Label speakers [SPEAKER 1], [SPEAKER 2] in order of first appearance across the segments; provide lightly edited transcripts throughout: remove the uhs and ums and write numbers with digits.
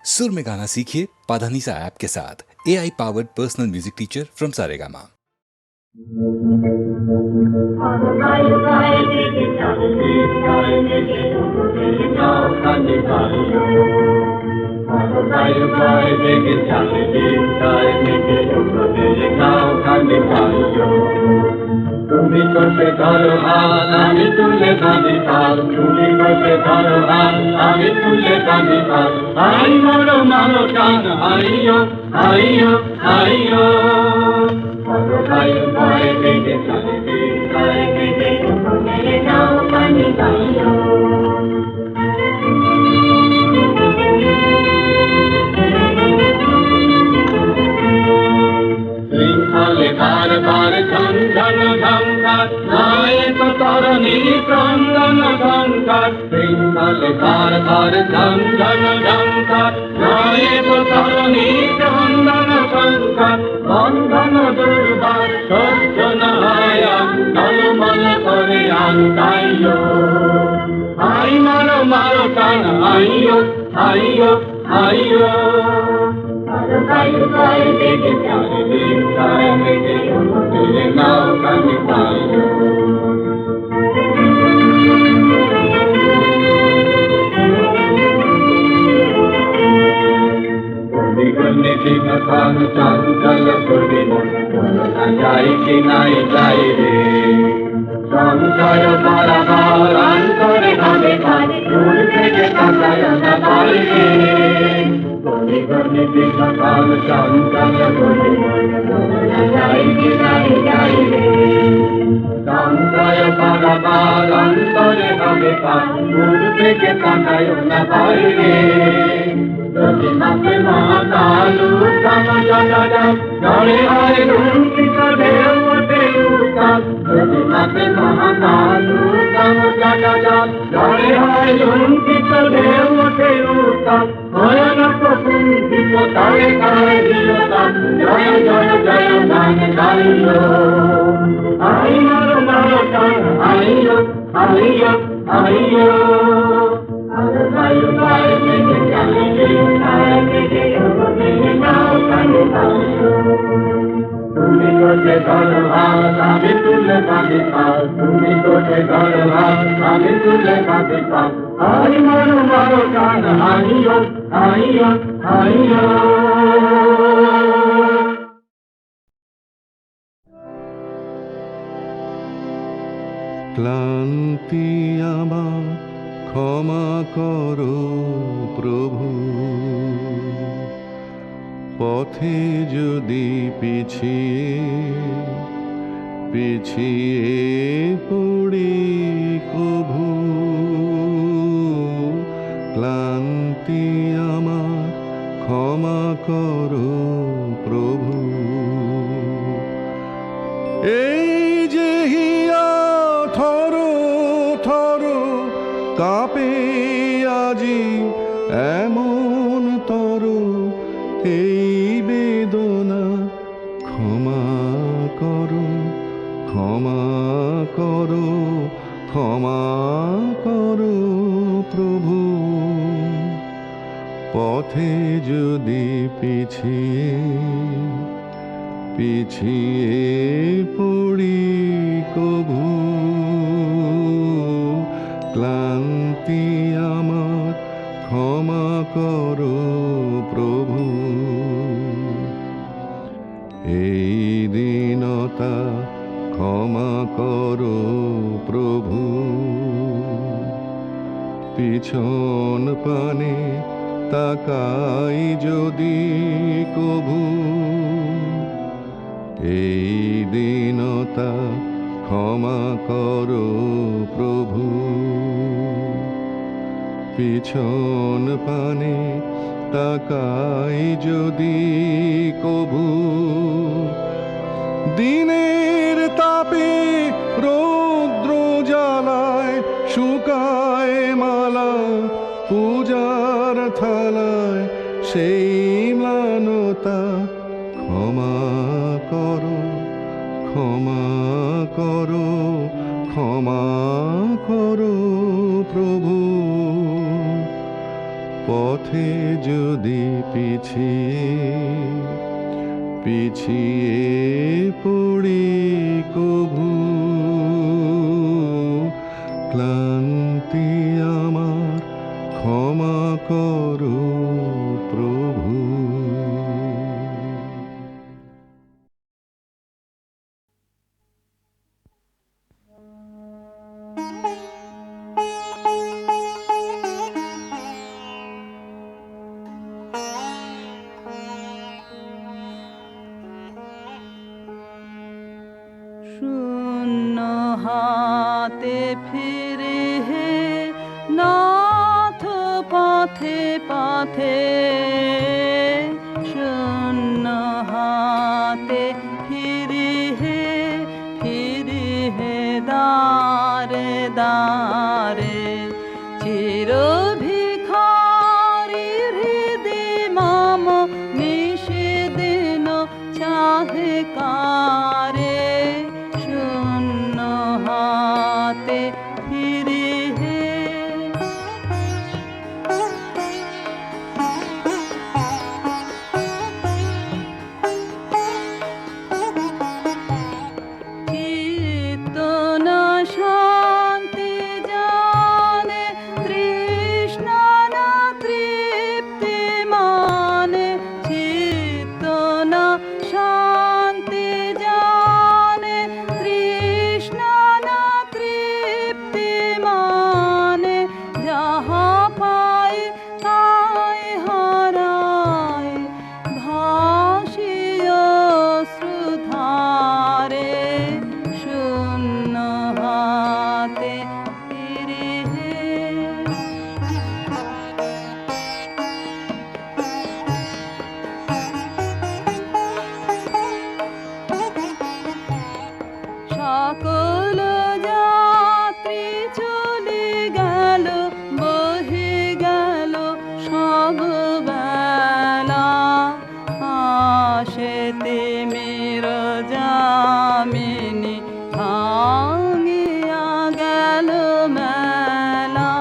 [SPEAKER 1] सुर में गाना सीखिए पाधानीसा ऐप के साथ। AI powered personal music teacher from Saregama.
[SPEAKER 2] তুমি করতে ধরো হাত আমি তুলে বাঁধি পাল, তুমি করতে ধরো হাত আমি তুলে বাঁধি পাল। আই মরো মালো টান আইয়ো আইয়ো আইয়ো, মরো বায়ু ভয় বেগে চালিবি ভয় বেগে মেরে নাও পানি পাইয়ো। শৃঙ্খলে বারবার ঝঞ্ঝন ঝঙ্কার নায়ক তরণী ক্রন্দন ঝঙ্কার। শৃঙ্খলে বারবার ঝঞ্ঝন ঝঙ্কার নায়ক তরণী ক্রন্দন ঝঙ্কার। বন্ধন দুর্বার সহ্য না হয় টলমল করে আনতাইয়ো। আই মারো মারো টান আইয়ো আইয়ো আইয়ো, বায়ু ভয় বেগে চালিবি ভয় বেগে মেরে নাও পানি পাইয়ো। কান চঞ্চল করি না যাই কি নাই যাই রে, সংশয় বরাবর অন্তরে ভাবে ভাবে দূর থেকে তাকায় না বাইরে। কান চঞ্চল করি না যাই কি নাই যাই রে, সংশয় বরাবর অন্তরে ভাবে ভাবে দূর থেকে তাকায় না বাইরে। যদি মাপে মহাকালু জলে হয় লুণ্ঠিত ঢেউ ওঠে উত্তাল। যদি মাপে মহাকালু জলে হয় লুণ্ঠিত ঢেউ ওঠে উত্তাল। ভয়ানক কুণ্ঠিত তারে তারে দিলতাল, জয় জয় জয় গান গাইলো। আই মারো মারো টান আইয়ো আইয়ো আইয়ো, বায়ু ভয় বেগে চালিবি ভয় বেগে মেরে নাও পানি পাইয়ো। তুমি করতে ধরো হাত আমি তুলে বাঁধি পাল, তুমি করতে ধরো হাত আমি তুলে বাঁধি পাল। আই মারো মারো টান আইয়ো আইয়ো আইয়ো।
[SPEAKER 3] ক্লান্তি আমার ক্ষমা করো প্রভু, পথে যদি পিছিয়ে পিছিয়ে পড়ি কভু। ক্লান্তি আমার ক্ষমা করো প্রভু, এই যে হিয়া থর থর কাঁপে আজি এমন তর, এই বেদনা ক্ষমা করো ক্ষমা করো ক্ষমা করো প্রভু। পথে যদি পিছিয়ে পিছিয়ে পড়ি কভু। ক্লান্তি আমার ক্ষমা করো প্রভু, এই দীনতা ক্ষমা করো প্রভু। পিছন পানে তাকাই যদি কভু, এই দীনতা ক্ষমা করো প্রভু। পিছন পানে তাকাই যদি কভু, দিনের তাপে রৌদ্র জ্বালায় শুকায় মালা পূজার থালায়, সেই ম্লানতা ক্ষমা করো ক্ষমা করো ক্ষমা করো প্রভু। পথে যদি পিছিয়ে পড়ি কভু, ক্লান্তি আমার ক্ষমা করো প্রভু।
[SPEAKER 4] শূন্য হাতে ফিরে হে নাথ পথে পথে, শূন্য হাতে ফিরে হে দারে দারে, চির ভিখারি হৃদে মম নিষেদিন চাহে কারে, শূন্য হাতে ফিরে হে। চিত্ত না শান্তি জানে, তৃষ্ণা না তৃপ্তি মানে, চিত্ত না শান্তি জানে, তৃষ্ণা না তৃপ্তি মানে, যাহা পাই তাই হারায় ভাসিয় শ্রুধারে, শূন্য হাতে ফিরে হে। সকল যাত্রী চলে গেল, বহে গেল সব বেলা, আসেতে মের যামিনী ভাঙিয়া গেল মেলা,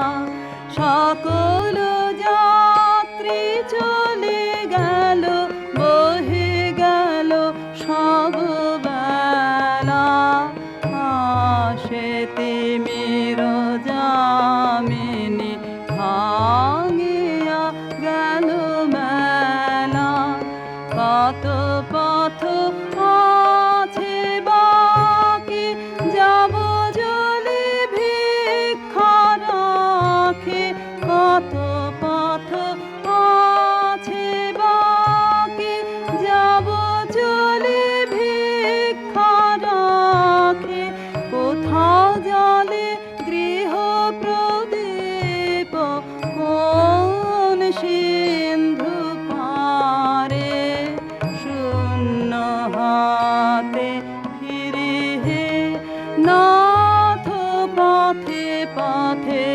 [SPEAKER 4] সকল যাত্রী চলে গেল, বহে গেল সব বেলা, আসেতে মের যামিনী ভাঙিয়া গেল মেলা, কত পথ আছে বাকি, যাব জলি ভিক্ষা রাখে, কত পথ আছে বাকি, যাব জলি ভিক্ষা রাখে, কোথাও জলে গৃহ প্রদীপ, কোন সিন্ধু পারে, শূন্য হাতে ফিরে হে নাথ পথে পথে,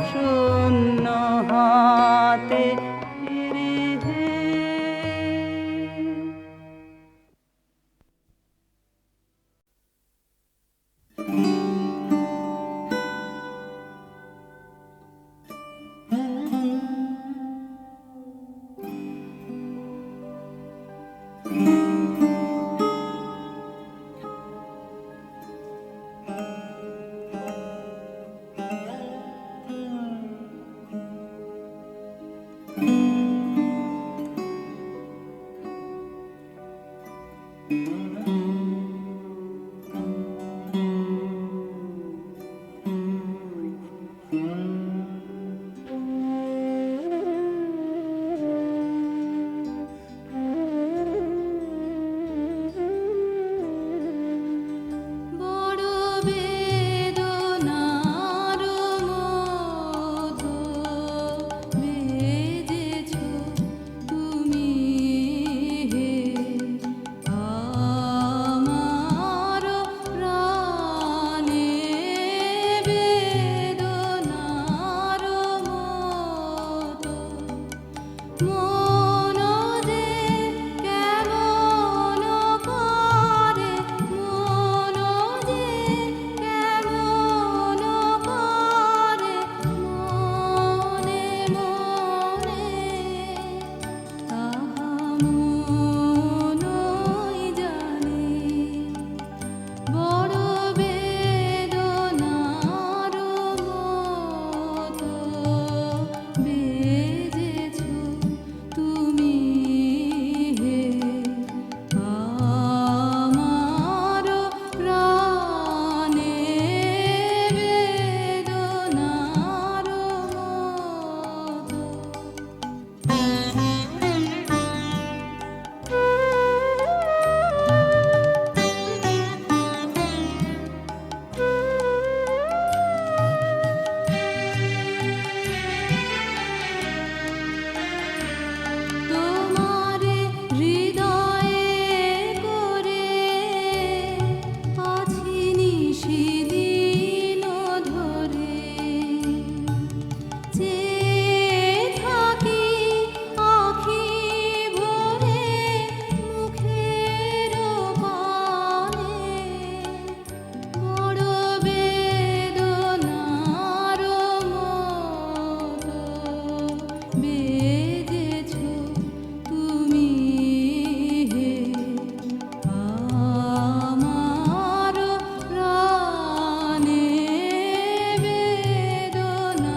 [SPEAKER 4] শূন্য হাতে ফিরে হে। বড় বেদনার মধু ভেজে বেজেছো তুমি হে আমার প্রাণে বেদনার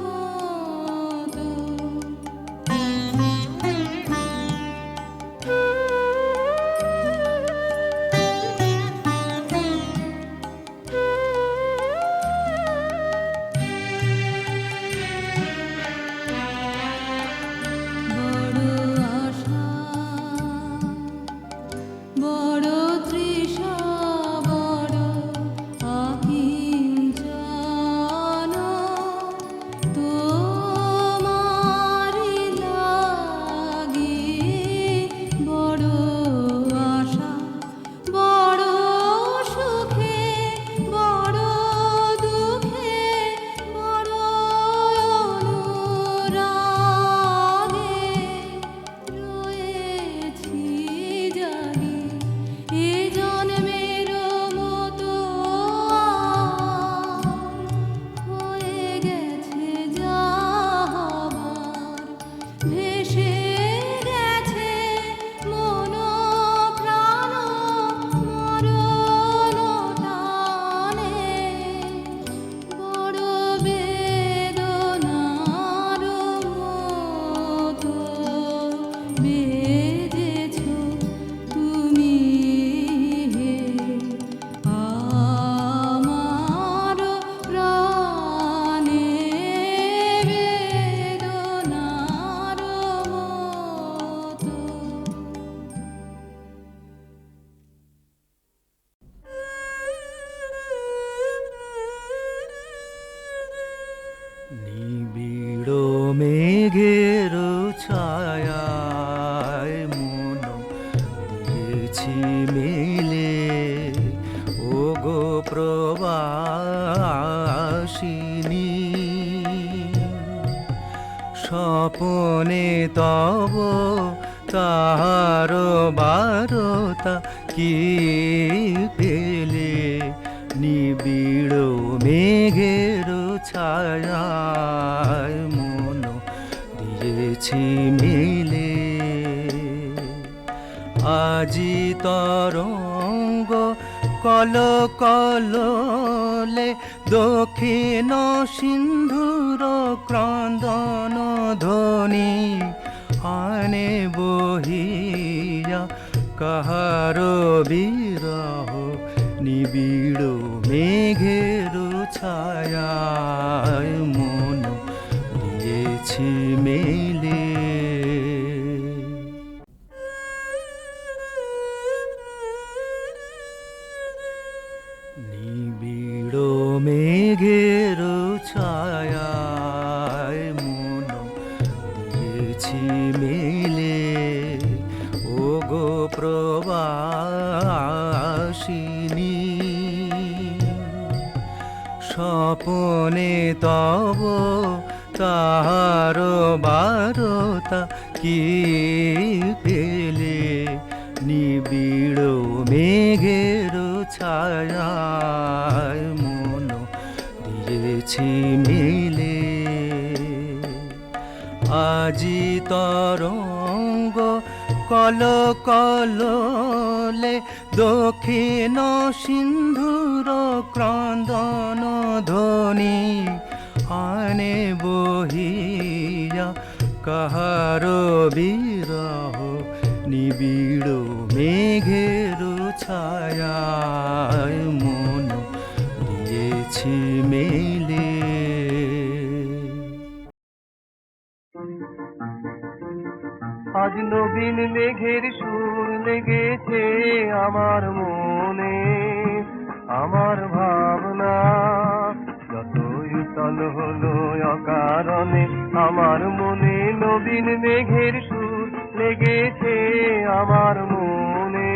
[SPEAKER 4] মতো। বড় আশা বড় তৃষা বড় আকিঞ্চন তোমারি লাগি বড় আশা বড় সুখে বড় দুঃখে বড় অনুরাগে রয়েছি জাগি এ জন্মের মতো হয়ে গেছে যা হবার ভেসে গেছে মন প্রাণ মরণ টানে বড় বেদনার মতো বেজেছো তুমি হে আমার প্রাণে বেদনার মতো।
[SPEAKER 5] নিবিড় মেঘের ছায়ায় মন দিয়েছি মেলে ও গো প্রবাসিনী স্বপনে তব তাহার বারতা কি পেলে নিবিড় মেঘের ছায়ায় মন দিয়েছি মেলে আজি তরঙ্গ কল কললে দক্ষিণ সিন্ধুর ক্রন্দন ধ্বনি আনে বহিয়া কাহার বিরহ নিবিড় মেঘের ছায়ায় মন দিয়েছি মেলে নিবিড় মেঘের ছায়ায় মন দিয়েছি মেলে ও গো প্রবাসিনী স্বপনে তব তাহার বারতা কি পেলে নিবিড় মেঘের ছায়ায় মন দিয়েছি মেলে আজি তরঙ্গ কল কললে দক্ষিণ সিন্ধুর ক্রন্দন ধ্বনি আনে বহিয়া কাহার বিরহ নিবিড় মেঘের ছায়ায় মন দিয়েছি মেলে
[SPEAKER 6] আজ নবীন মেঘের সুর লেগেছে আমার মনে আমার ভাবনা যতই উতল হলো অকারণে আমার মনে নবীন মেঘের সুর লেগেছে আমার মনে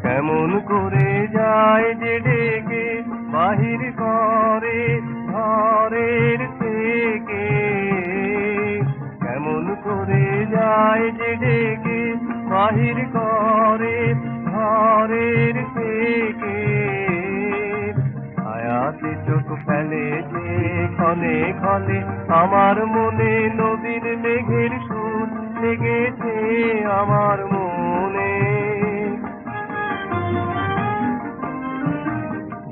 [SPEAKER 6] কেমন করে যায় যে ডেকে বাহির করে ঘরের থেকে কেমন করে যায় যে ডেকে বাহির করে ঘরের থেকে আয়াতে চোখ ফেলে যে ক্ষণে ক্ষণে আমার মনে নবীন মেঘের সুর লেগেছে আমার মনে।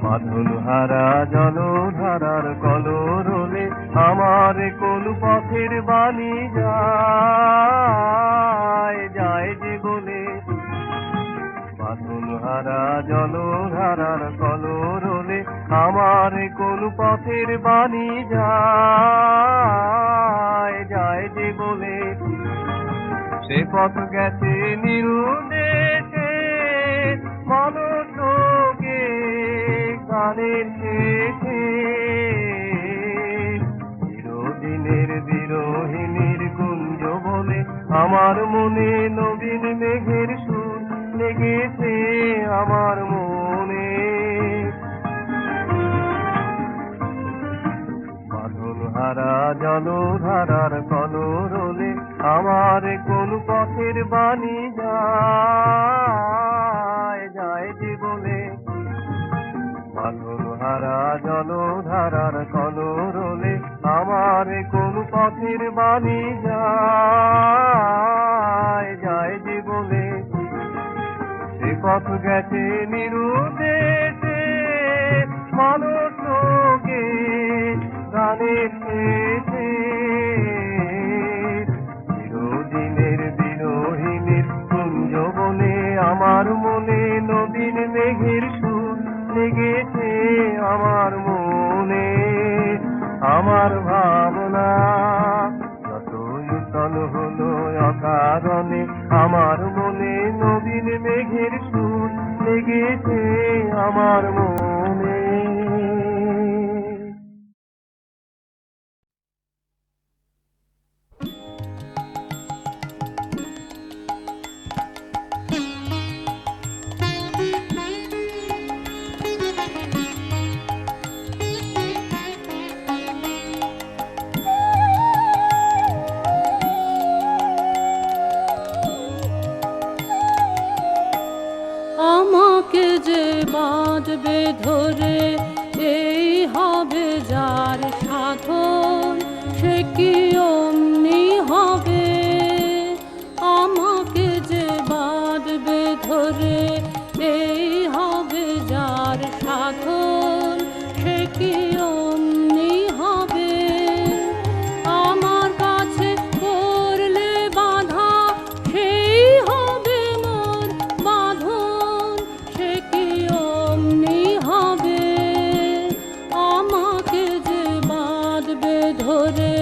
[SPEAKER 6] বাঁধন হারা জলধারার কলরলে আমার কোন পথের বাণী যায় যায় যে বলে। বাঁধন হারা জলধারার কলরলে আমার কোন পথের বাণী যায় যায় যে বলে। সে পথ গেছে নিরুদেশে মনোযোগে গানের শেষে। চিরদিনের বিরোহিনীর কুঞ্জ বলে আমার মনে নবীন মেঘের সুর লেগেছে আমার মনে। বাঁধন হারা জলধারার কলরলে আমার কোন পথের বাণী যায় যায় যে বলে। বাঁধন হারা জলধারার কলরলে আমার কোন পথের বাণী যায় যায় যে বলে। সে পথ গেছে নিরুদেশে মানুষ লোকে গানের শেষে। চিরদিনের বিরোহিনীর কুঞ্জ বনে আমার মনে নবীন মেঘের সুর লেগেছে আমার মনে। আমার ভাবনা যতই উত্তল হলো অকারণে আমার মনে নবীন মেঘের সুর লেগেছে আমার মনে।
[SPEAKER 4] আমাকে যে বাঁধবে ধরে এই হবে যার সাধন, সে কি অমনি হবে। আমাকে যে বাঁধবে ধরে এই হবে যার সাধন, সে কি অমনি হবে। আমার কাছে করলে বাধা সেই হবে মোর বাঁধন, সে কি অমনি হবে। আমাকে যে বাঁধবে ধরে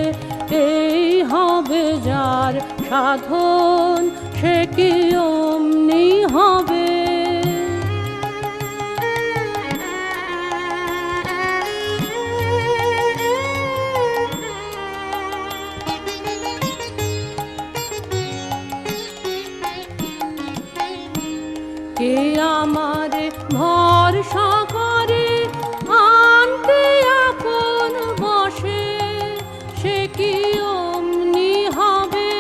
[SPEAKER 4] এই হবে যার সাধন, সে কি অমনি হবে। কে আমারে ভরসা করে আনতে আপন বসে, সে কি অমনি হবে।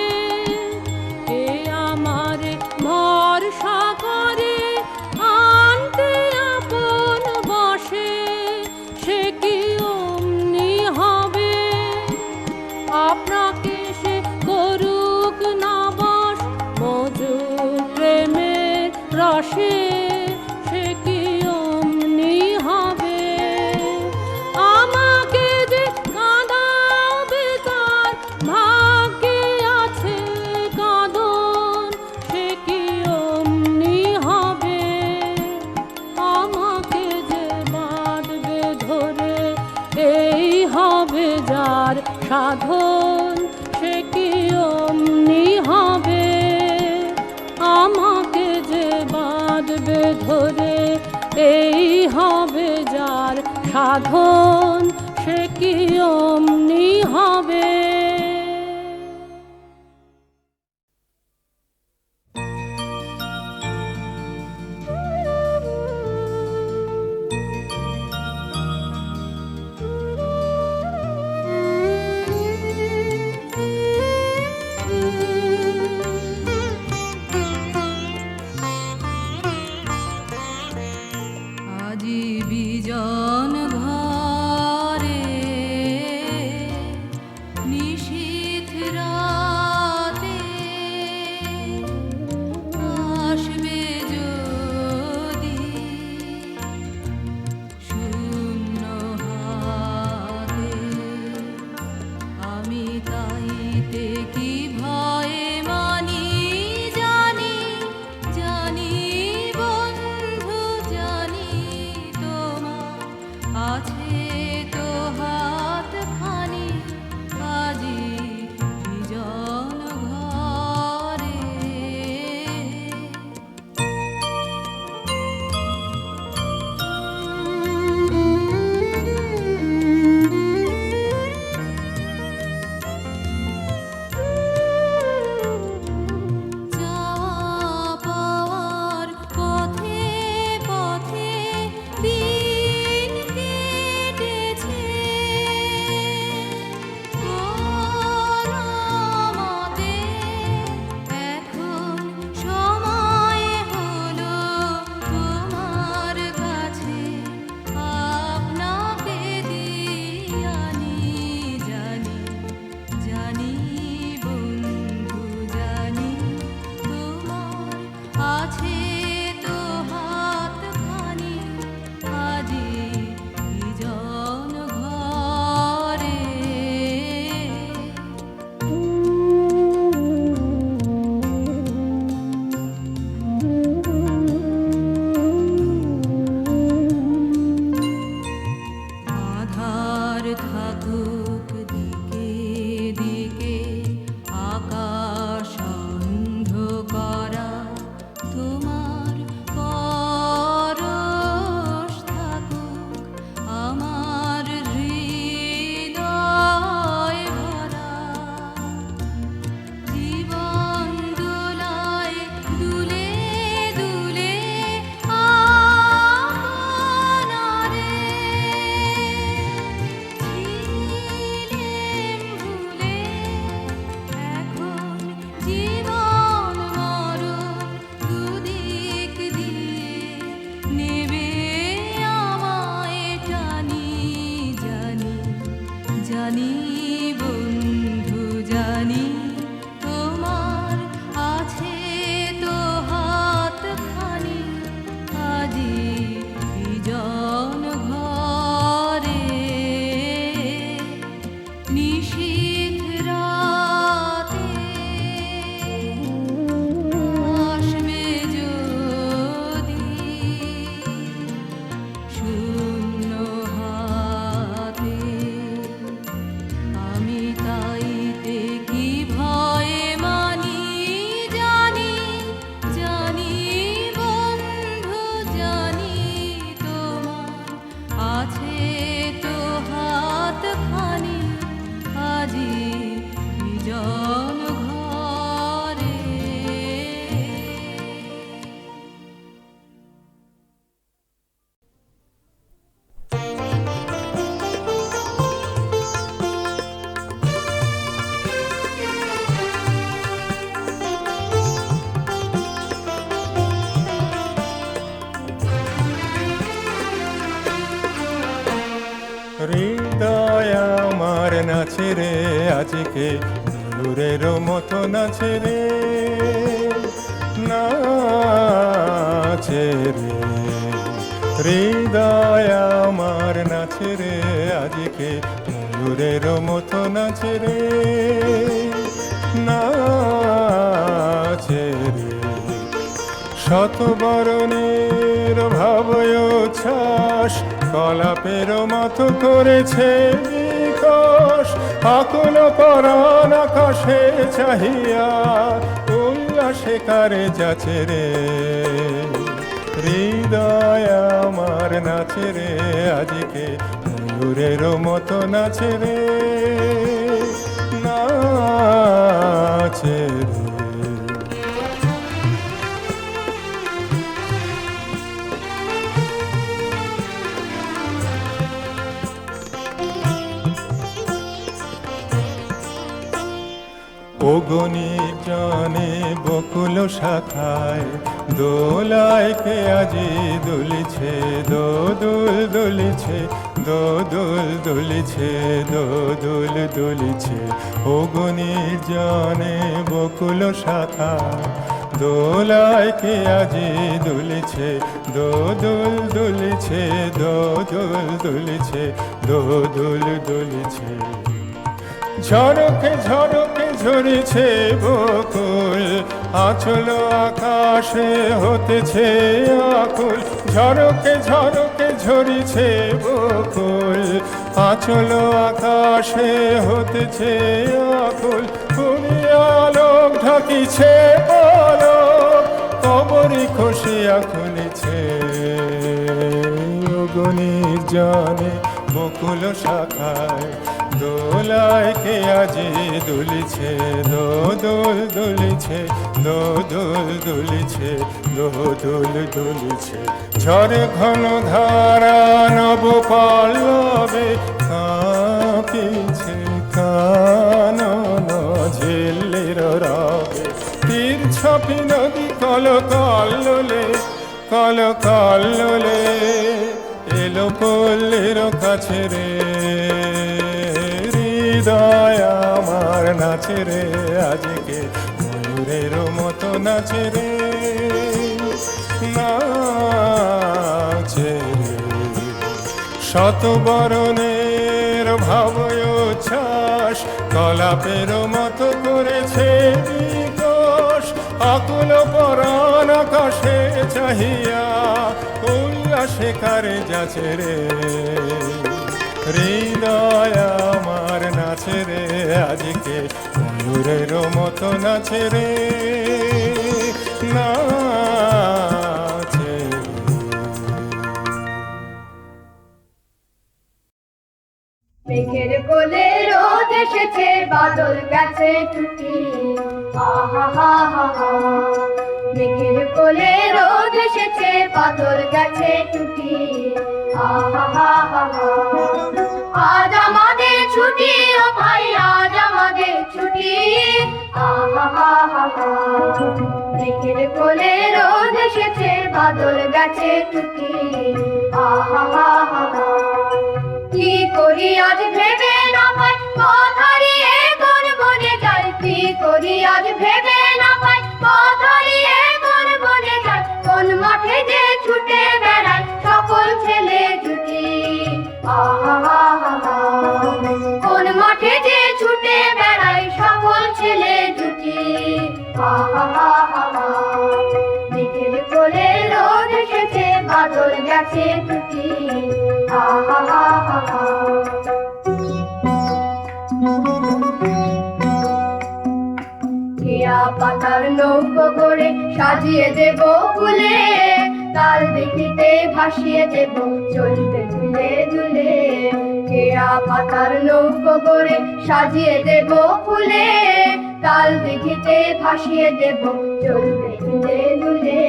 [SPEAKER 4] কে আমারে ভরসা করে আনতে আপন বসে, সে কি অমনি হবে। আপনাকে সে করুক না বশ মজুর প্রেমের রসে, সে কি অমনি হবে। আমাকে যে কাঁদাবে তার ভাগ্যে আছে কাঁদন, সে কি অমনি হবে। আমাকে যে বাঁধবে ধরে এই হবে যার সাধন, সে কি অমনি হবে। আমাকে যে বাঁধবে ধরে এই হবে যার সাধন, সে কি অমনি হবে। আজি বিজন ঘরে
[SPEAKER 7] বন্ধু জানি তোমার আছে তো হাতখানি আজি বিজন ঘরে নিশীথ রাতে আসবে যদি শূন্য হাতে আমি তাইতে কি ভয়ে মানি জানি জানি বন্ধু জানি তোমার আছে তো হাতখানি আজি বিজন ঘরে
[SPEAKER 6] হৃদয় আমার নাচে রে আজকে দূরের মতো নাচে রে নাচে রে হৃদয় আমার নাচে রে আজকে দূরের মতো নাচে রে নাচে রে শতবরণের ভাবয় ছাস কলাপের মতো করেছে বিকশ আকুল পরাণ আকাশে চাহিয়া উল্লাসে কারে যাচ্ছে রে হৃদয় আমার নাচে রে আজকে ময়ূরের মতো নাচে রে নাচে রে অগণিত জনে বকুল শাখায় দোলায় কে আজি দুলিছে দোদুল দুলিছে দোদুল দুলিছে দোদুল দুলিছে অগণিত জনে বকুল শাখায় দোলায় কে আজি দুলিছে দোদুল দুলিছে দোদুল দুলিছে দোদুল দুলিছে ঝরকে ঝরকে ঝরেছে বকুল আঁচল আকাশে হতেছে আকুল ঝরকে ঝরকে ঝরিছে বকুল আঁচল আকাশে হতেছে আকুল কুড়িয়ালোক ঢাকিছে পলক কবরি খসিয়া খুলেছে অগণিত জনে বকুল শাখায় দোলায় কে আজি দুলিছে দোদুল দুলিছে দোদুল দুলিছে দোদুল দুলিছে ঝড়ে ঘন ধারা নব পল্লবে কাঁপিছে কানন ঝিল্লির রবে তীর ছাপি নদী কল কল্লোলে কল কল্লোলে এলো পল্লীর কাছে রে হৃদয় আমার নাচে রে আজকে ময়ূরের মতো নাচে রে নাচে রে শতবরণের ভাবয় ছাস কলাপের মতো করেছে বিকশ আকুল পরাণ আকাশে চাহিয়া উল্লাসে কারে যাচ্ছে রে হৃদয় আমার নাচে রে আজকে ময়ূরের মতো নাচে রে নাচে রে।
[SPEAKER 8] মেঘের কোলে রোদ এসেছে বাদল গেছে টুটি আহা হা হা হা মেঘের কোলে রোদ এসেছে বাদল গেছে টুটি আহা হা হা হা আজ আমাদের ছুটি ও ভাই আজ আমাদের ছুটি আহা হা হা হা মেঘের কোলে রোদ এসেছে বাদল গেছে টুটি আহা হা হা হা কি করি আজ ভেবে না পাই পথ হারিয়ে কোন বনে যাই, কি করি আজ ভেবে না পাই। পথ হারিয়ে কোন বনে যাই, কোন মাঠে যে ছুটে বেড়ায় সকল ছেলে জুটি। কোন মাঠে যে ছুটে বেড়ায় সকল ছেলে জুটি। মেঘের কোলে রোদ এসেছে, বাদল গেছে টুটি। কেয়া পাতার নৌকো করে সাজিয়ে দেব ফুলে, তাল দেখিতে ভাসিয়ে দেব চলবে দুলে দুলে। কেয়া পাতার নৌকো করে সাজিয়ে দেব ফুলে, তাল দেখিতে ভাসিয়ে দেব চলবে দুলে দুলে।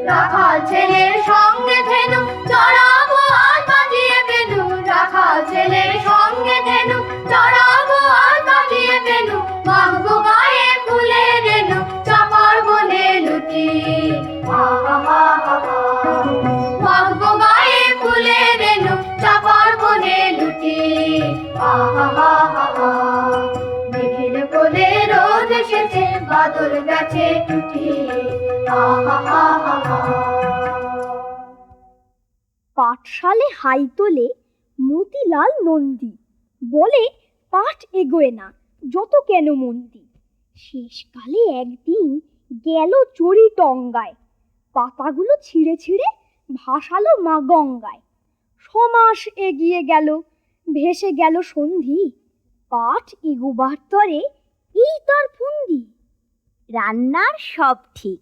[SPEAKER 8] রাখাল ছেলের সঙ্গে ধেনু চড়াবো আর বাজিয়ে বেনু, রাখাল ছেলের সঙ্গে ধেনু চড়াবো আর বাজিয়ে বেনু। মাখবো গায়ে ফুলে রেনু, চাপার বনে লুটি। মাখবো গায়ে ফুলে রেনু, চাপার বনে লুটি। মেঘের কোলে রোদ এসেছে, বাদল গেছে টুটি।
[SPEAKER 9] পাঠশালে হাই তোলে মতিলাল নন্দী, বলে পাঠ এগোয় না যত কেন মন্দি। শেষকালে একদিন গেল চড়ি টঙ্গায়, পাতাগুলো ছিঁড়ে ছিঁড়ে ভাসালো মা গঙ্গায়। সমাস এগিয়ে গেল, ভেসে গেল সন্ধি, পাঠ এগোবার তরে এই তার ফন্দি। রান্নার সব ঠিক,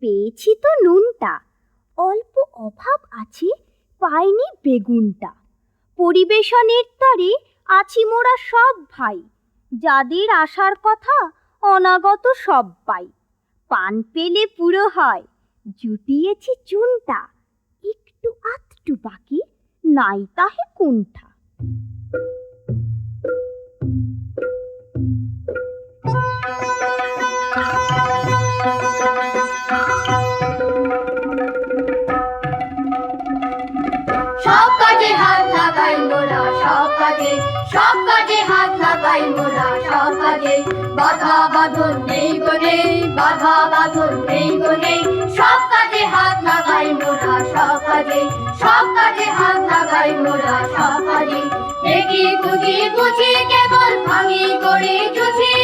[SPEAKER 9] পেয়েছি তো নুনটা, অল্প অভাব আছে পাইনি বেগুনটা। পরিবেশনের তরে আছি মোরা সব ভাই, যাদের আসার কথা অনাগত সব পাই। পান পেলে পুরো হয়, জুটিয়েছি চুনটা, একটু আধটু বাকি নাই তাহে কুণ্ঠা।
[SPEAKER 8] সব কাজে হাত লাগাই মোরা, সব কাজে, সব কাজে হাত লাগাই মোরা, সব কাজে। বাধা বাঁধন নেই গো নেই, বাধা বাঁধন নেই গো নেই। সব কাজে হাত লাগাই মোরা, সব কাজে, সব কাজে হাত লাগাই মোরা, সব কাজে। দেখি বুঝি বুঝি কেবল ভাঙি গড়ি জুঝি,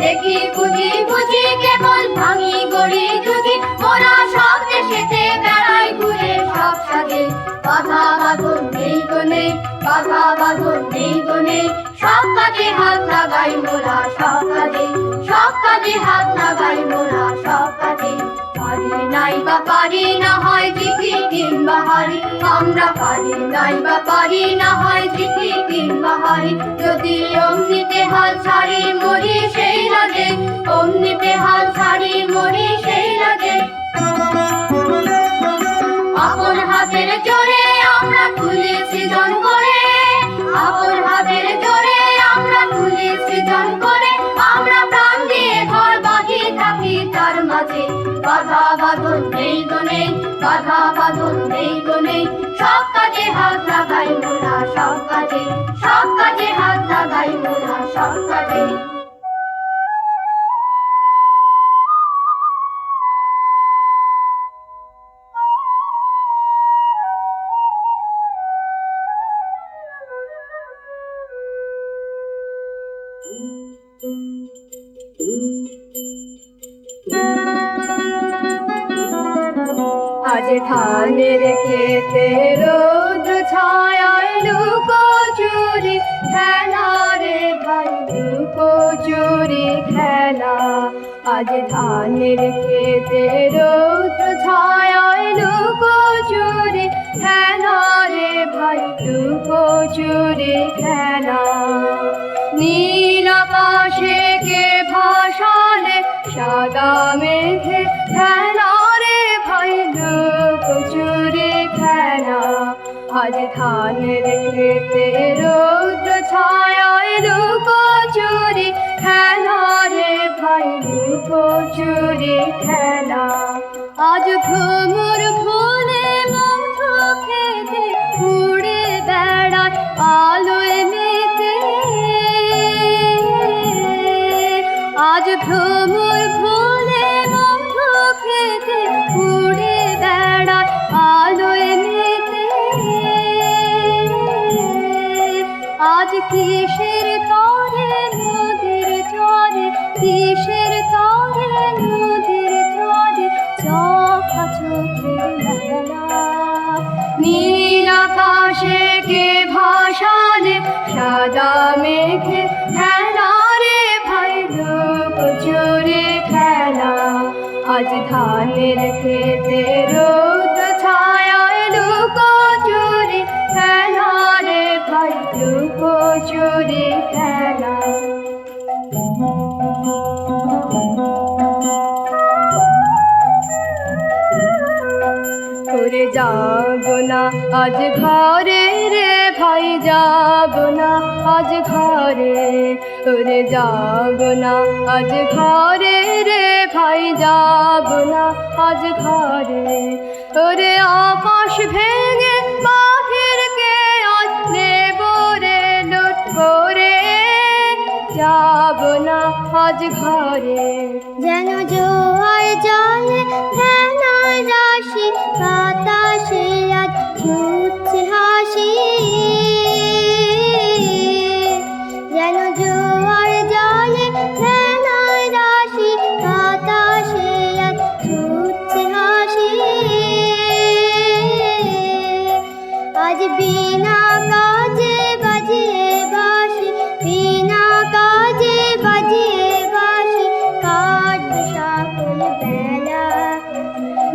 [SPEAKER 8] দেখি বুঝি বুঝি কেবল ভাঙি গড়ি জুঝি। মোরা সব দেশেতে বেড়াই ঘুরে সব সাজে, বাধা বাঁধন নেই গো নেই, বাধা বাঁধন নেই গো নেই। সব কাজে হাত লাগাই মোরা, সব কাজে, সব কাজে হাত লাগাই মোরা, সব কাজে। পারি নাই বা পারি না হয় জিতি কিংবা হারি, আমরা পারি নাই বা পারি না হয় জিতি কিংবা হারি। যদি অমনিতে হাল ছাড়ি মরি সেই লাগে, অমনিতে হাল ছাড়ি মরি সেই লাগে। আপন হাতের জোরে আমরা তুলি সৃজন করে, আপন হাতের জোরে আমরা তুলি সৃজন করে। আমরা প্রাণ দিয়ে ঘর বাঁধি থাকি তার মাঝে, বাধা বাঁধন নেই গো নেই, বাধা বাঁধন নেই গো নেই। সব কাজে হাত লাগাই মোরা, সব কাজে, সব কাজে হাত লাগাই মোরা, সব কাজে। আজ ধানের খেতে রোদ ছায়ায় লুকো চুরি খেলা রে ভাই, লুকো চুরি খেলা। আজ ধানের খেতে রোদ ছায়ায় লুকো চুরি খেলা রে ভাই, লুকো চুরি খেলা। নীল আকাশে কে ভাসালে সাদা মেঘে খেলা রে ভাই, লুকো চুরি খেলা। আজ ধানের খেতে রোদ ছায়ায় লুকো চুরি খেলা রে ভাই, লুকো চুরি খেলা। আজ ভ্রমর ফুলে মধু খেতে উড়ে বেড়ায় আলোয় মেতে, সাদা মেঘে খেলা রে ভাই লুকোচুরি খেলা আজ ধানের খেতে রোদ ছায়ায় লুকোচুরি খেলা রে ভাই লুকোচুরি খেলা করে যাব না আজ ঘরে রে ভাই যাব না আজ ঘরে ওরে যাব না আজ ঘরে রে ভাই যাব না আজ ঘরে ওরে আকাশ ভেঙে বাহিরকে আজ নেব রে লুট করে যাব না আজ ঘরে যেন জোয়ার জলে ফেনা রাশি বাতাসে আজ ছুটছে হাসি যেন জোয়ার জলে ফেনা রাশি বাতাসে আজ ছুটছে হাসি আজ বিনা কাজে বাজিয়ে বাঁশি বিনা কাজে বাজিয়ে বাঁশি কাটবে সকল বেলা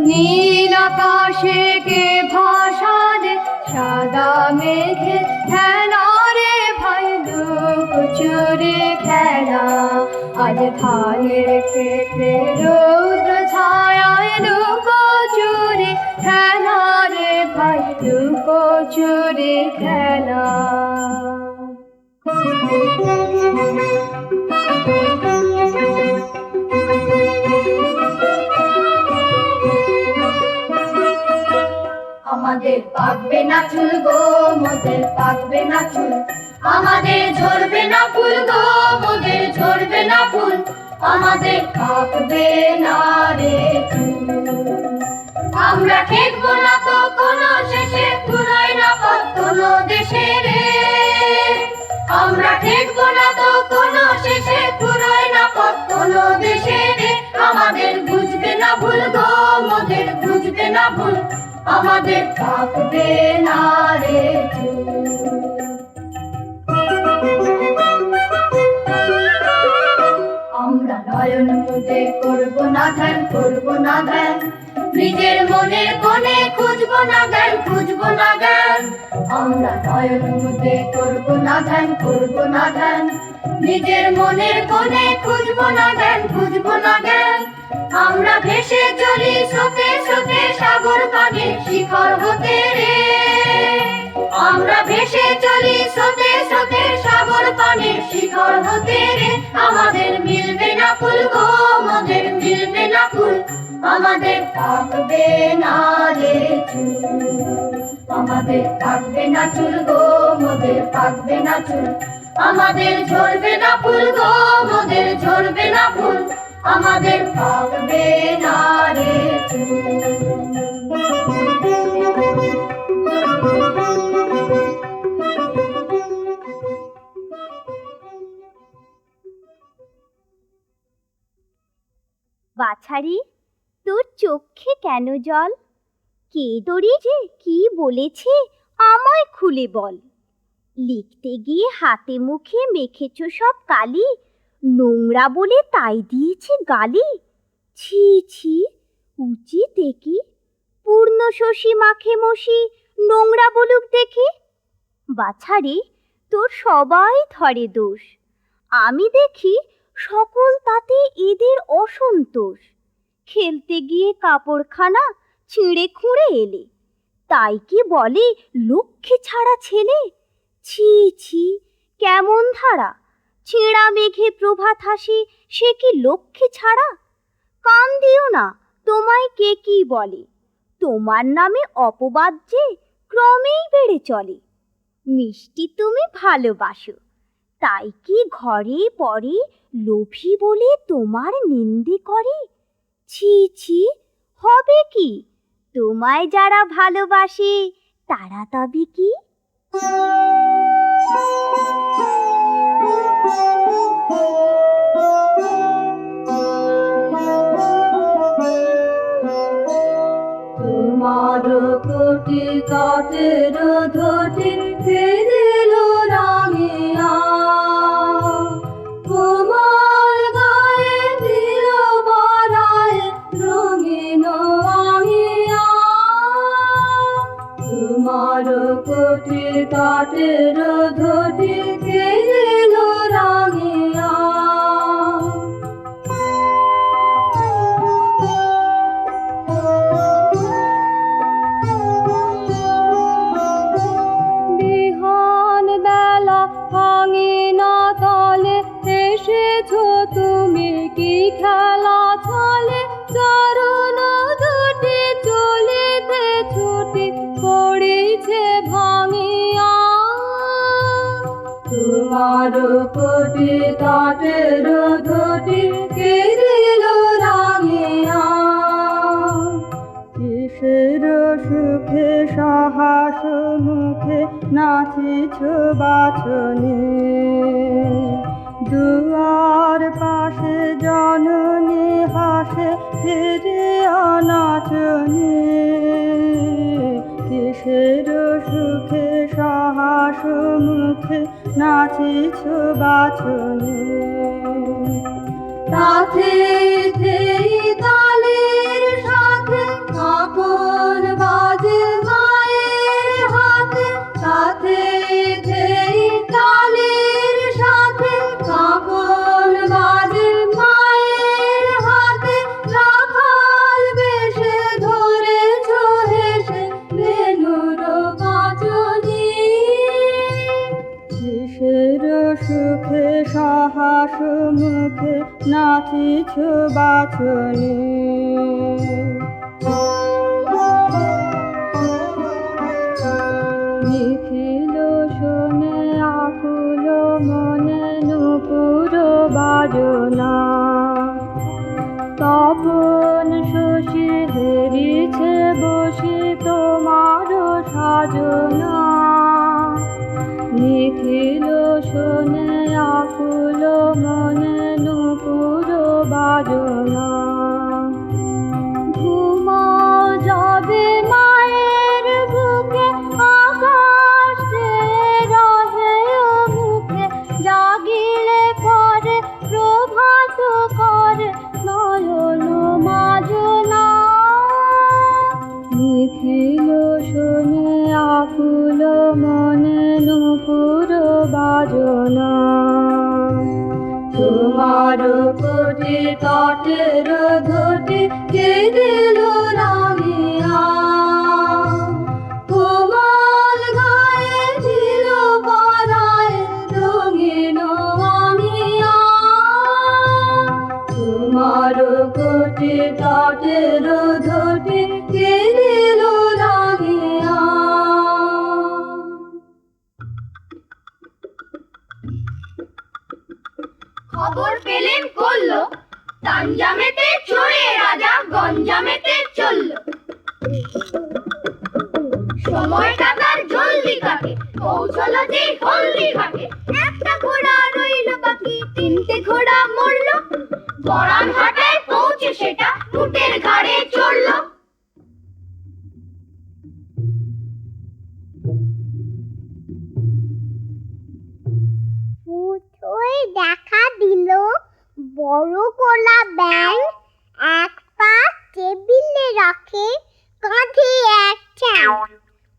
[SPEAKER 8] নীল আকাশে কে ভাষা দে সাদা মেঘে খেলা রে ভাই লুকোচুরি খেলা আজ ধানের খেতে রৌদ্র ছায়ায় লুকোচুরি খেলা রে ভাই লুকোচুরি খেলা আমাদের পাকবে না চুল গো মোদের পাকবে না চুল আমাদের ঝরবে না ফুল গো মোদের ঝরবে না ফুল আমাদের পাকবে না রে চুল আমরা ঠেকবো না তো কোনো শেষে পুরোই না পথ কোনো দেশে রে আমরা ঠেকবো না তো কোনো শেষে পুরোই না পথ কোনো দেশে রে আমাদের বুঝবে না ভুল গো মোদের বুঝবে না ভুল আমাদের পাকবে না রে আমরা নয়ন মুদে করবো না ধ্যান করবো না ধ্যান নিজের মনের কোণে খুঁজবো না জ্ঞান খুঁজবো না জ্ঞান আমরা নয়ন মুদে করবো না ধ্যান করবো না ধ্যান নিজের মনের কোণে খুঁজবো না জ্ঞান খুঁজবো না জ্ঞান আমরা ভেসে চলি স্রোতে স্রোতে সাগর পানে শিখর হতে রে আমরা ভেসে চলি স্রোতে স্রোতে সাগর পানে শিখর হতে রে আমাদের মিলবে না ফুল গো মোদের মিলবে না ফুল আমাদের পাকবে না রে চুল আমাদের পাকবে না চুল গো মোদের পাকবে না চুল আমাদের ঝরবে না ফুল গো মোদের ঝরবে না ফুল আমাদের পাকবে না রে
[SPEAKER 9] বাছারি তোর চোখে কেন জল কে তোরি যে কি বলেছে আমায় খুলে বল লিখতে গিয়ে হাতে মুখে মেখেছ সব কালি নোংরা বলে তাই দিয়েছে গালি ছি ছি উচিত কি পূর্ণ শশী মাখে মশি নোংরা বলুক দেখি বাছারি তোর সবাই ধরে দোষ আমি দেখি সকল তাতে এদের অসন্তোষ খেলতে গিয়ে কাপড়খানা ছিঁড়ে খুঁড়ে এলে তাই কি বলে লক্ষ্মী ছাড়া ছেলে ছি ছি কেমন ধারা ছেঁড়া মেঘে প্রভাত হাসি সে কি লক্ষ্মী ছাড়া কান দিও না তোমায় কে কি বলে তোমার নামে অপবাদ যে ক্রমেই বেড়ে চলে মিষ্টি তুমি ভালোবাসো তাই কি ঘরে পরে লোভী বলে তোমার নিন্দে করে ছি ছি হবে কি তোমায় যারা ভালোবাসে তারা তবে কি
[SPEAKER 8] তোমার কোটি কাটের ধটি ফিরিল রাঙিয়া তটের ধটি কে দিল রাঙিয়া। বিহান বেলা ভাঙিনা তলে এসেছো তুমি কি খেলা ছলে, চরণ দুটি চলিতে ছুটি পড়িছে ভাঙিয়া। তোমার কোটি তটের ধটি কে দিল রাঙিয়া। কিসের সুখে সাহস মুখে নাচিছ বাছনে, দুয়ার পাশে জননী হাসে ফিরে অনাচনে। কিসের সুখে সাহস মুখে নাচিছ বাছনে, তাতে তালের সাথে কাপন বাজে মায়ের হাতে, তাতে তালের সাথে কাপন বাজে মায়ের হাতে। রাখাল বেশে ধরেছ হেসে বেনুর কাঁচনি, কিসের সুখে সাহস মুখে নাচিছ বাছনে। নিখিল শোনে আকুল মনে নুপুর বাজনা, তপন শশী হেরিছে বসে তোমার সাজনা। নিখিল শোনে আকুল মনে নুপুর বাজনা। ঘুমাও যাবে মায়ের বুকে আকাশ চেয়ে রহে মুখে, জাগিলে পরে প্রভাত করে নয়ন মাজনা। নিখিল শোনে আকুল মনে নুপুর বাজনা। তোমার কোটি তটের ধটি কে দিল রাঙিয়া। কোমল গায়ে ছিল পরায় রঙিন আমিয়া। তোমার কোটি তটের ধটি কে দিল রাঙিয়া। খবর পেলেন করল, তাঞ্জামেতে চড়ে রাজা গঞ্জামেতে চলল। সময়টা তার জলদি কাটে, পৌঁছলো যে হলদি ঘাটে। একটা ঘোড়া রইল বাকি, তিনটে ঘোড়া মরল। বরান হাটায় পৌঁছে সেটা উটের ঘাড়ে চড়ল।
[SPEAKER 9] দেখা দিল বড় গোলা ব্যাং, এক পা টেবিলে রাখে কাঁধে এক ঠ্যাং।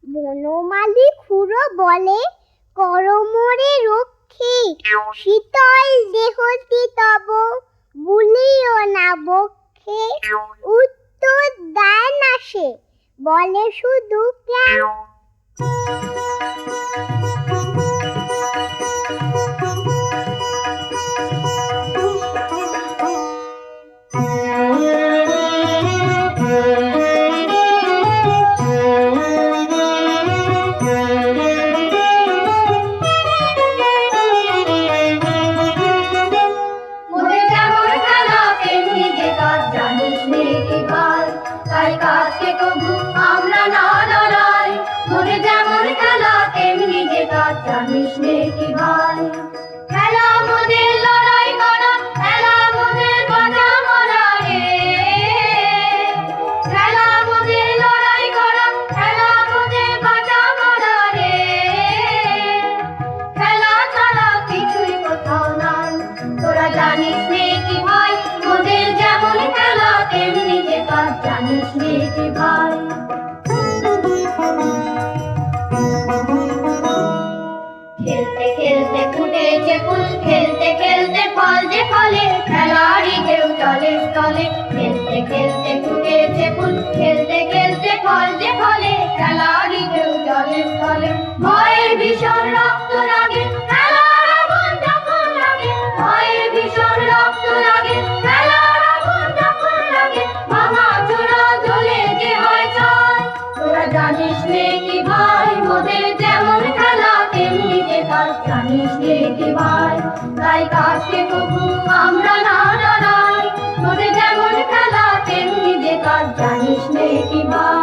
[SPEAKER 9] বনমালী খুড়ো বলে করমরে রক্ষে, শীতল দেহটি তব বুলিও না বক্ষে। উত্তর দেয় না সে, বলে শুধু ক্যাঁ।
[SPEAKER 8] তাই কাজকে কবু আমরা না লড়াই। মোরে যেমন খেলা তেমনি যে কাজ জানিস নে কি ভাই। খেলা মোদের লড়াই করা, খেলা মোদের বাজা মরা রে। খেলা মোদের লড়াই করা, খেলা মোদের বাজা মরা রে। খেলা ছাড়া কিছুই কোথাও নাই, তোরা জানিস নে কি ভাই। মোদের যেমন খেলা তেমনি যে কাজ জানিস নে কি ভাই। খেলতে ফুটেছে ফুল, খেলতে খেলতে ফল যে ফলে, খেলারই ঢেউ জলের স্থলে। খেলতে খেলতে ফুটেছে ফুল, খেলতে খেলতে ফল যে ফলে, খেলারই ঢেউ জলের স্থলে। ভয়ের ভীষণ রক্ত লাগে, খেলার আগুন যখন লাগে, ভয়ের ভীষণ রক্ত লাগে, খেলার আগুন যখন লাগে, ভাঙা চূড়া জ্বলে যে হয় ছাই। তোরা জানিস নে কি ভাই, মোদের যেমন খেলা তেমনি যে কাজ, জানিস নে কি ভাই, তাই কাজকে তবু আমরা না ডরাই। মোদের যেমন খেলা তেমনি যে কাজ, জানিস নে কি ভাই।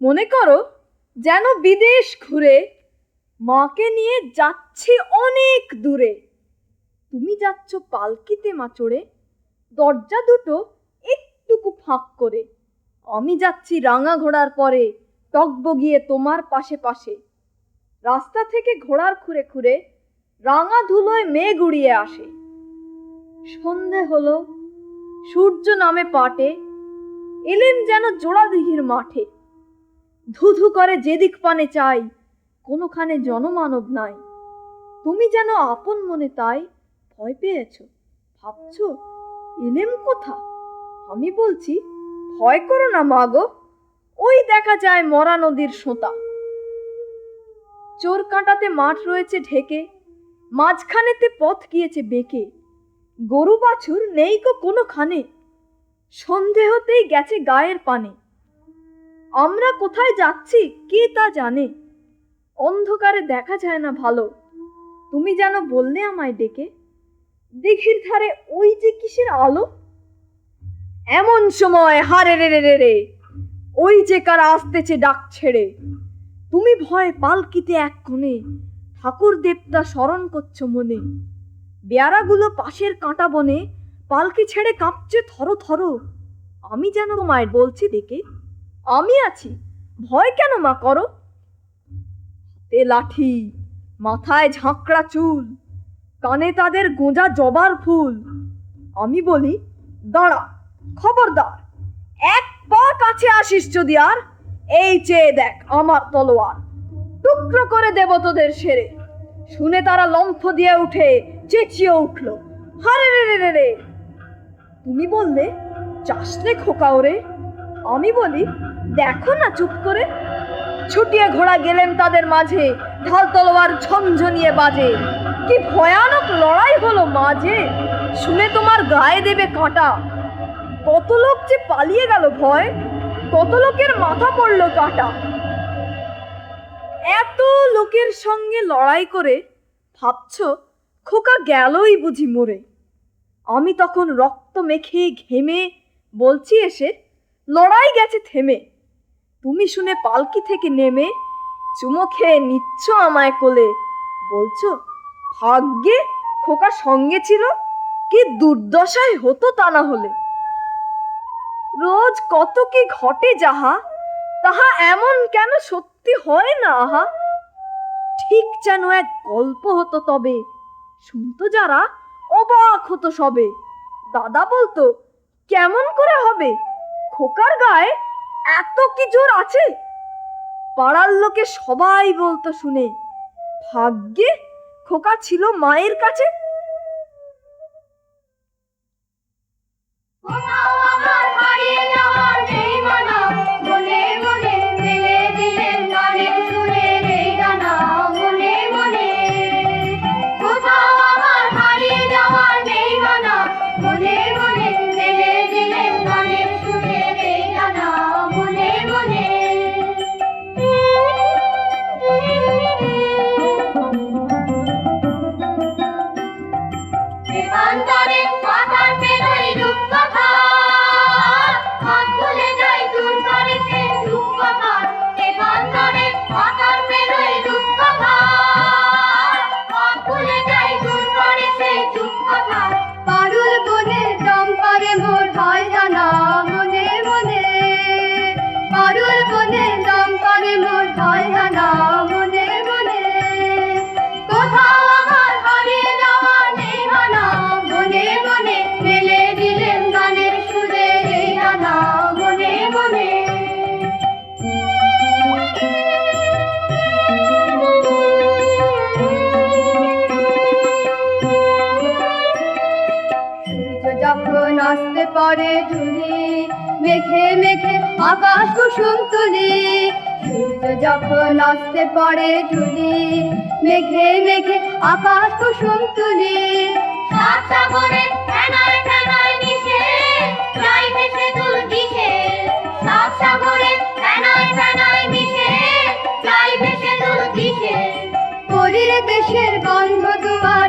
[SPEAKER 4] মনে করো যেন বিদেশ ঘুরে মাকে নিয়ে যাচ্ছি অনেক দূরে। তুমি যাচ্ছ পালকিতে মা চড়ে, দরজা দুটো একটুকু ফাঁক করে। আমি যাচ্ছি রাঙা ঘোড়ার পরে, টগবগিয়ে তোমার পাশে পাশে। রাস্তা থেকে ঘোড়ার খুঁড়ে খুঁড়ে রাঙা ধুলোয় মেঘ উড়িয়ে আসে। সন্ধে হলো, সূর্য নামে পাটে, এলেন যেন জোড়াদিঘির মাঠে। ধুধু করে যেদিক পানে চাই, কোনোখানে জনমানব নাই। তুমি যেন আপন মনে তাই ভয় পেয়েছ, ভাবছ এলেম কোথা। আমি বলছি ভয় করো না মা গো, ওই দেখা যায় মরা নদীর সোঁতা। চোর কাঁটাতে মাঠ রয়েছে ঢেকে, মাঝখানেতে পথ গিয়েছে বেঁকে। গরু বাছুর নেই কো কোনোখানে, সন্ধে হতেই গেছে গায়ের পানে। আমরা কোথায় যাচ্ছি কে তা জানে, অন্ধকারে দেখা যায় না ভালো। তুমি যেন বললে আমায় ডেকে, দিঘির ধারে ওই যে কিসের আলো। এমন সময় হারে রে রে রে রে, ওই যে কারা আসতেছে ডাক ছেড়ে। তুমি ভয় পালকিতে এক কোণে, ঠাকুর দেবতা স্মরণ করছো মনে। বেয়ারাগুলো পাশের কাঁটা বনে, পালকি ছেড়ে কাঁপছে থরো থরো। আমি যেন মায়ের বলছি ডেকে, আমি আছি, ভয় কেন মা করো। হাতে লাঠি, মাথায় ঝাঁকড়া চুল, কানে তাদের গোঁজা জবার ফুল। আমি বলি দাঁড়া, খবরদার, এক পা কাছে আসিস যদি আর, এই চেয়ে দেখ আমার তলোয়ার, টুকরো করে দেব তোদের সেরে। শুনে তারা লম্ফ দিয়ে উঠে চেঁচিয়ে উঠল, হারে রে রে রে রে। তুমি বললে চাষলে খোকা ওরে। আমি বলি দেখো না চুপ করে। ছুটিয়ে ঘোড়া গেলেন তাদের মাঝে, ঢাল তলোয়ার ঝনঝনিয়ে বাজে। কি ভয়ানক লড়াই হলো মাঝে, শুনে তোমার গায়ে দেবে কাঁটা। কত লোক যে পালিয়ে গেল ভয়, কত লোকের মাথা পড়লো কাটা। এত লোকের সঙ্গে লড়াই করে ভাবছ খোকা গেলই বুঝি মরে। আমি তখন রক্ত মেখে ঘেমে বলছি এসে, লড়াই গেছে থেমে। তুমি শুনে পালকি থেকে নেমে চুমো খেয়ে নিচ্ছ আমায় কোলে, বলছো ভাগ্যে খোকা সঙ্গে ছিল, কি দুর্দশায় হতো তা না হলে। রোজ কত কি ঘটে যাহা, তাহা এমন কেন সত্যি হয় না আহা। ঠিক যেন এক গল্প হতো তবে, শুনতো যারা অবাক হতো সবে। দাদা বলতো কেমন করে হবে, খোকার গায়ে এত কি জোর আছে। পাড়ার লোকে সবাই বলতো শুনে, ভাগ্যে খোকা ছিল মায়ের কাছে।
[SPEAKER 8] কোথাও আমার হারিয়ে যাওয়ার নেই মানা, মনে মনে মেলে দিলেন গানের সুরের এই গানা মনে মনে। কোথাও আমার হারিয়ে যাওয়ার নেই মানা, মনে মনে মেলে দিলেন গানের সুরের এই গানা মনে মনে। একান্তরে পাতার পেরোই রূপকথা, পড়ে ঝুলি মেঘে মেঘে আকাশ কুসুম তুলি সূর্য যখন অস্তে পড়ে ঝুলি মেঘে মেঘে আকাশ কুসুম তুলি
[SPEAKER 9] সাত সাগরে ফেনায় ফেনায় মিশে যাই ভেসে দূর দিশে সাত সাগরে ফেনায় ফেনায় মিশে যাই ভেসে দূর দিশে
[SPEAKER 8] পরীর দেশের বন্ধ দুয়ার